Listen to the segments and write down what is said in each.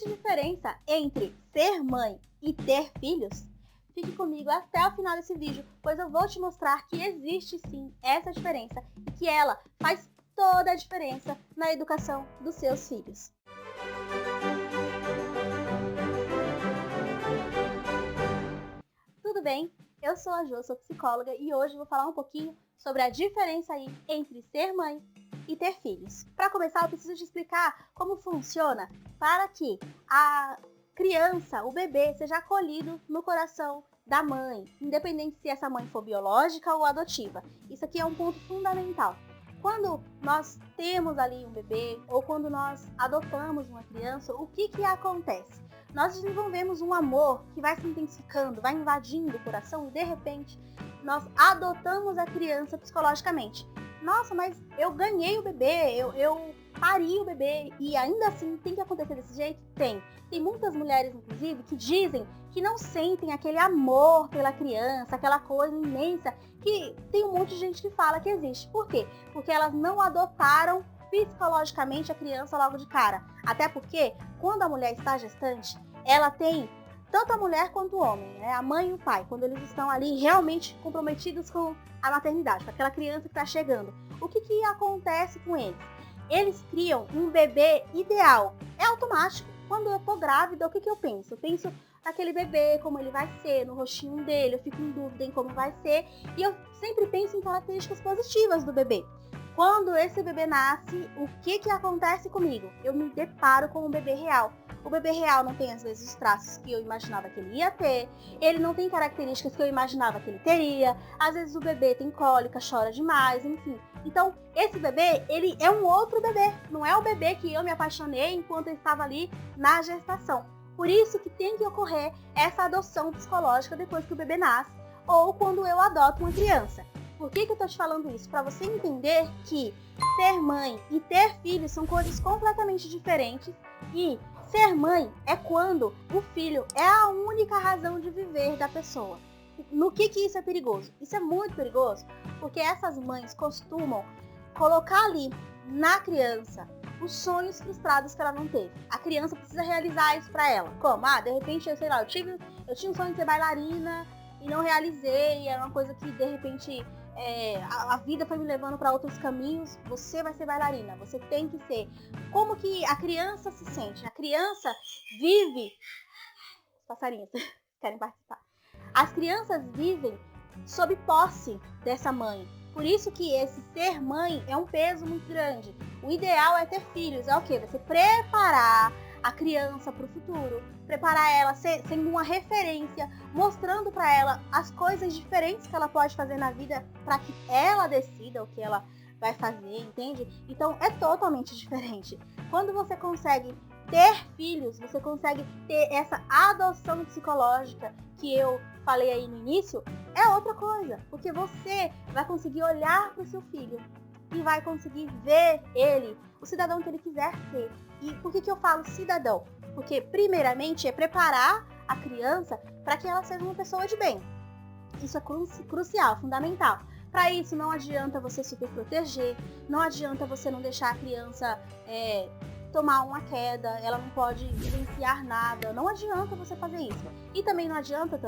existe diferença entre ser mãe e ter filhos? Fique comigo até o final desse vídeo, pois eu vou te mostrar que existe sim essa diferença e que ela faz toda a diferença na educação dos seus filhos. Tudo bem? Eu sou a Jo, sou psicóloga e hoje vou falar um pouquinho sobre a diferença aí entre ser mãe e ter filhos. Para começar, eu preciso te explicar como funciona para que a criança, o bebê, seja acolhido no coração da mãe, independente se essa mãe for biológica ou adotiva. Isso aqui é um ponto fundamental. Quando nós temos ali um bebê ou quando nós adotamos uma criança, o que acontece? Nós desenvolvemos um amor que vai se intensificando, vai invadindo o coração e de repente nós adotamos a criança psicologicamente. Nossa, mas eu ganhei o bebê, eu pari o bebê e ainda assim tem que acontecer desse jeito? Tem. Tem muitas mulheres, inclusive, que dizem que não sentem aquele amor pela criança, aquela coisa imensa, que tem um monte de gente que fala que existe. Por quê? Porque elas não adotaram psicologicamente a criança logo de cara. Até porque, quando a mulher está gestante, ela tem tanto a mulher quanto o homem, né? A mãe e o pai, quando eles estão ali realmente comprometidos com a maternidade, com aquela criança que está chegando. O que acontece com eles? Eles criam um bebê ideal. É automático. Quando eu tô grávida, o que eu penso? Eu penso naquele bebê, como ele vai ser, no rostinho dele, eu fico em dúvida em como vai ser, e eu sempre penso em características positivas do bebê. Quando esse bebê nasce, o que acontece comigo? Eu me deparo com um bebê real. O bebê real não tem, às vezes, os traços que eu imaginava que ele ia ter, ele não tem características que eu imaginava que ele teria, às vezes o bebê tem cólica, chora demais, enfim. Então, esse bebê, ele é um outro bebê, não é o bebê que eu me apaixonei enquanto eu estava ali na gestação. Por isso que tem que ocorrer essa adoção psicológica depois que o bebê nasce, ou quando eu adoto uma criança. Por que eu tô te falando isso? Para você entender que ser mãe e ter filhos são coisas completamente diferentes e ser mãe é quando o filho é a única razão de viver da pessoa. No que isso é perigoso? Isso é muito perigoso porque essas mães costumam colocar ali na criança os sonhos frustrados que ela não teve. A criança precisa realizar isso para ela. Como? De repente, eu sei lá, eu tinha um sonho de ser bailarina e não realizei, era uma coisa que de repente a vida foi me levando para outros caminhos. Você vai ser bailarina, você tem que ser. Como que a criança se sente? A criança vive... Os passarinhos querem participar. As crianças vivem sob posse dessa mãe. Por isso que esse ser mãe é um peso muito grande. O ideal é ter filhos. É o quê? Você preparar a criança para o futuro, preparar ela sendo uma referência, mostrando para ela as coisas diferentes que ela pode fazer na vida para que ela decida o que ela vai fazer, entende? Então é totalmente diferente. Quando você consegue ter filhos, você consegue ter essa adoção psicológica que eu falei aí no início, é outra coisa, porque você vai conseguir olhar para o seu filho e vai conseguir ver ele, o cidadão que ele quiser ser. E por que eu falo cidadão? Porque, primeiramente, é preparar a criança para que ela seja uma pessoa de bem. Isso é crucial, fundamental. Para isso, não adianta você super proteger, não adianta você não deixar a criança tomar uma queda, ela não pode vivenciar nada, não adianta você fazer isso. E também não adianta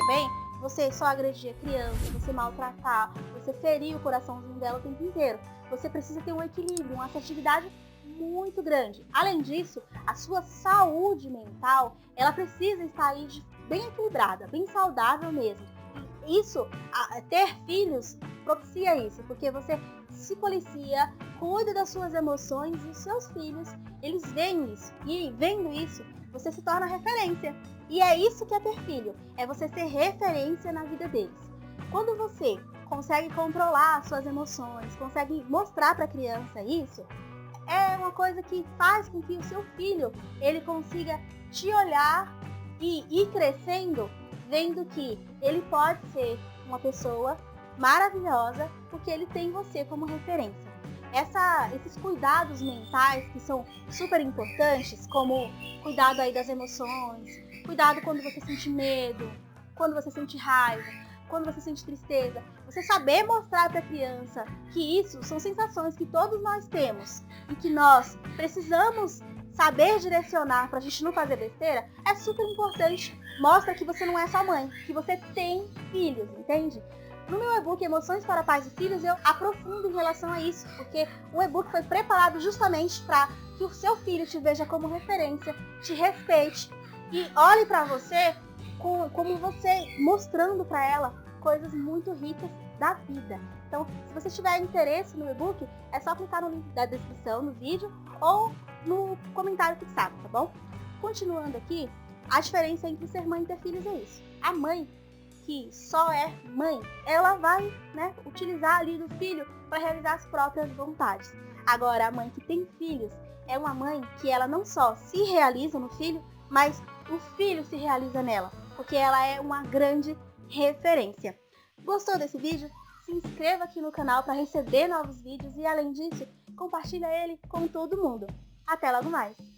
você só agredir a criança, você maltratar, você ferir o coraçãozinho dela o tempo inteiro. Você precisa ter um equilíbrio, uma assertividade muito grande. Além disso, a sua saúde mental, ela precisa estar aí bem equilibrada, bem saudável mesmo. E isso, ter filhos propicia isso, porque você se policia, cuida das suas emoções e os seus filhos, eles veem isso. E vendo isso, você se torna referência. E é isso que é ter filho, é você ser referência na vida deles. Quando você consegue controlar as suas emoções, consegue mostrar para a criança isso, é uma coisa que faz com que o seu filho, ele consiga te olhar e ir crescendo, vendo que ele pode ser uma pessoa maravilhosa, porque ele tem você como referência. Esses cuidados mentais que são super importantes, como cuidado aí das emoções, cuidado quando você sente medo, quando você sente raiva, quando você sente tristeza, você saber mostrar para a criança que isso são sensações que todos nós temos e que nós precisamos saber direcionar pra gente não fazer besteira é super importante. Mostra que você não é só mãe, que você tem filhos, entende? No meu e-book Emoções para Pais e Filhos, eu aprofundo em relação a isso, porque o e-book foi preparado justamente para que o seu filho te veja como referência, te respeite e olhe para você como você, mostrando para ela coisas muito ricas da vida. Então, se você tiver interesse no e-book, é só clicar no link da descrição no vídeo ou no comentário fixado, tá bom? Continuando aqui, a diferença entre ser mãe e ter filhos é isso. A mãe que só é mãe, ela vai, utilizar ali do filho para realizar as próprias vontades. Agora, a mãe que tem filhos é uma mãe que ela não só se realiza no filho, mas o filho se realiza nela, porque ela é uma grande referência. Gostou desse vídeo? Se inscreva aqui no canal para receber novos vídeos e, além disso, compartilha ele com todo mundo. Até logo mais!